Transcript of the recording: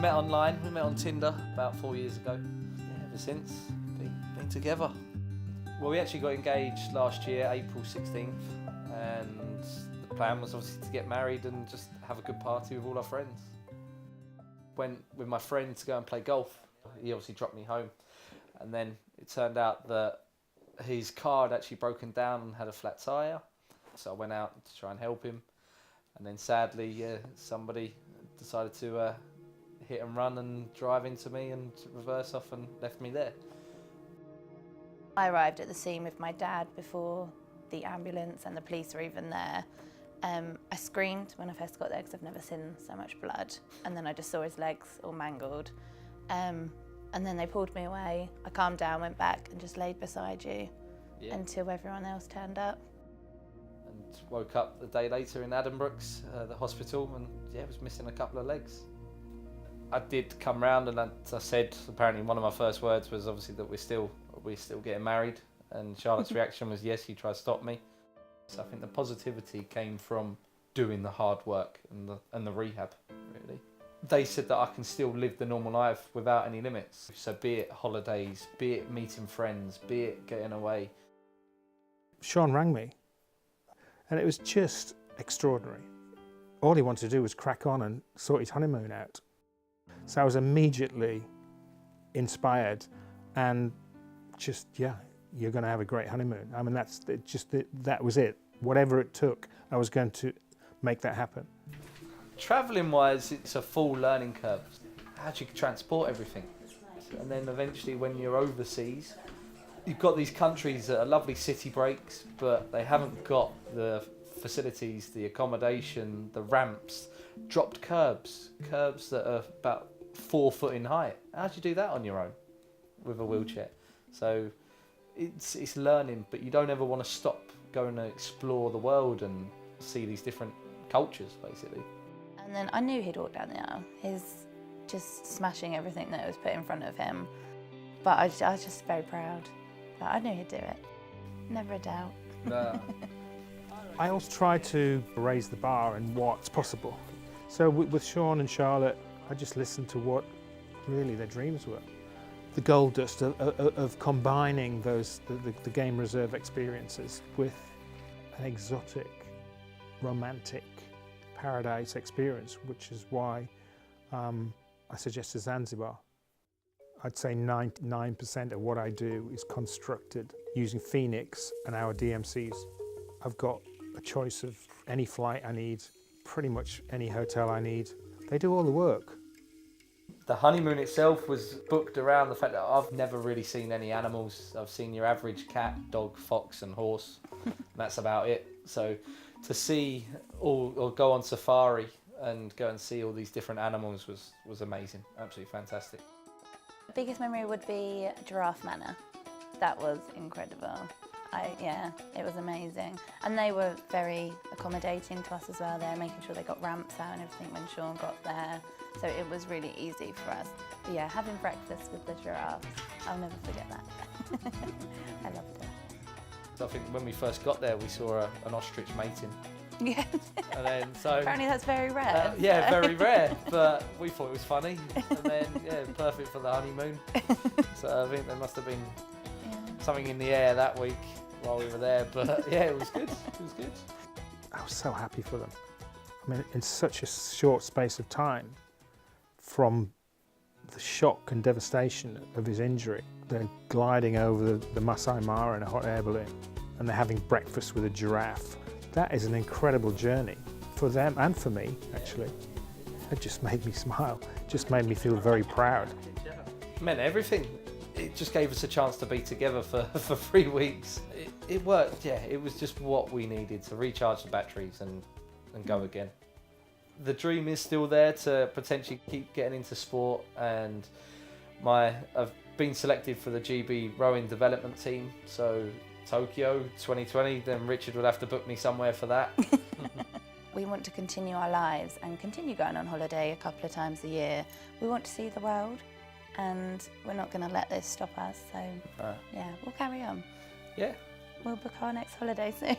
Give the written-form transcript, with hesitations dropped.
met online, we met on Tinder about 4 years ago. Yeah, ever since, been together. Well, we actually got engaged last year, April 16th, and the plan was obviously to get married and just have a good party with all our friends. Went with my friend to go and play golf. He obviously dropped me home, and then it turned out that his car had actually broken down and had a flat tyre, so I went out to try and help him, and then sadly somebody decided to hit and run and drive into me and reverse off and left me there. I arrived at the scene with my dad before the ambulance and the police were even there. I screamed when I first got there because I've never seen so much blood, and then I just saw his legs all mangled. And then they pulled me away. I calmed down, went back and just laid beside you until everyone else turned up. And woke up a day later in Addenbrooke's, the hospital, and was missing a couple of legs. I did come round, and as I said, apparently one of my first words was obviously that we're still getting married, and Charlotte's reaction was yes, you tried to stop me. So I think the positivity came from doing the hard work and the rehab, really. They said that I can still live the normal life without any limits. So be it holidays, be it meeting friends, be it getting away. Shaun rang me, and it was just extraordinary. All he wanted to do was crack on and sort his honeymoon out. So I was immediately inspired, and just, you're going to have a great honeymoon. I mean, that was it. Whatever it took, I was going to make that happen. Travelling wise, it's a full learning curve. How do you transport everything? And then eventually when you're overseas, you've got these countries that are lovely city breaks, but they haven't got the facilities, the accommodation, the ramps, dropped curbs that are about 4 foot in height. How do you do that on your own with a wheelchair? So it's learning, but you don't ever want to stop going to explore the world and see these different cultures, basically. And then I knew he'd walk down the aisle. He's just smashing everything that was put in front of him. But I was just very proud. I knew he'd do it. Never a doubt. No. I also try to raise the bar in what's possible. So with Shaun and Charlotte, I just listened to what really their dreams were. The gold dust of combining the game reserve experiences with an exotic, romantic paradise experience, which is why I suggested Zanzibar. I'd say 99% of what I do is constructed using Phoenix and our DMCs. I've got a choice of any flight I need, pretty much any hotel I need. They do all the work. The honeymoon itself was booked around the fact that I've never really seen any animals. I've seen your average cat, dog, fox and horse. That's about it. So to see or go on safari and go and see all these different animals was amazing, absolutely fantastic. The biggest memory would be Giraffe Manor. That was incredible. It was amazing. And they were very accommodating to us as well. They're making sure they got ramps out and everything when Shaun got there. So it was really easy for us. But yeah, having breakfast with the giraffes, I'll never forget that. I loved it. So I think when we first got there, we saw an ostrich mating. Yeah. And then Apparently that's very rare. Very rare, but we thought it was funny. And then, perfect for the honeymoon. So I think there must have been something in the air that week while we were there, but it was good. It was good. I was so happy for them. I mean, in such a short space of time, from the shock and devastation of his injury, they're gliding over the Masai Mara in a hot air balloon, and they're having breakfast with a giraffe. That is an incredible journey for them and for me, actually. It just made me smile. It just made me feel very proud. It meant everything. It just gave us a chance to be together for 3 weeks. It worked, it was just what we needed to recharge the batteries and go again. The dream is still there to potentially keep getting into sport, and I've been selected for the GB rowing development team, so Tokyo 2020, then Richard would have to book me somewhere for that. We want to continue our lives and continue going on holiday a couple of times a year. We want to see the world, and we're not going to let this stop us, so we'll carry on. Yeah. We'll book our next holiday soon.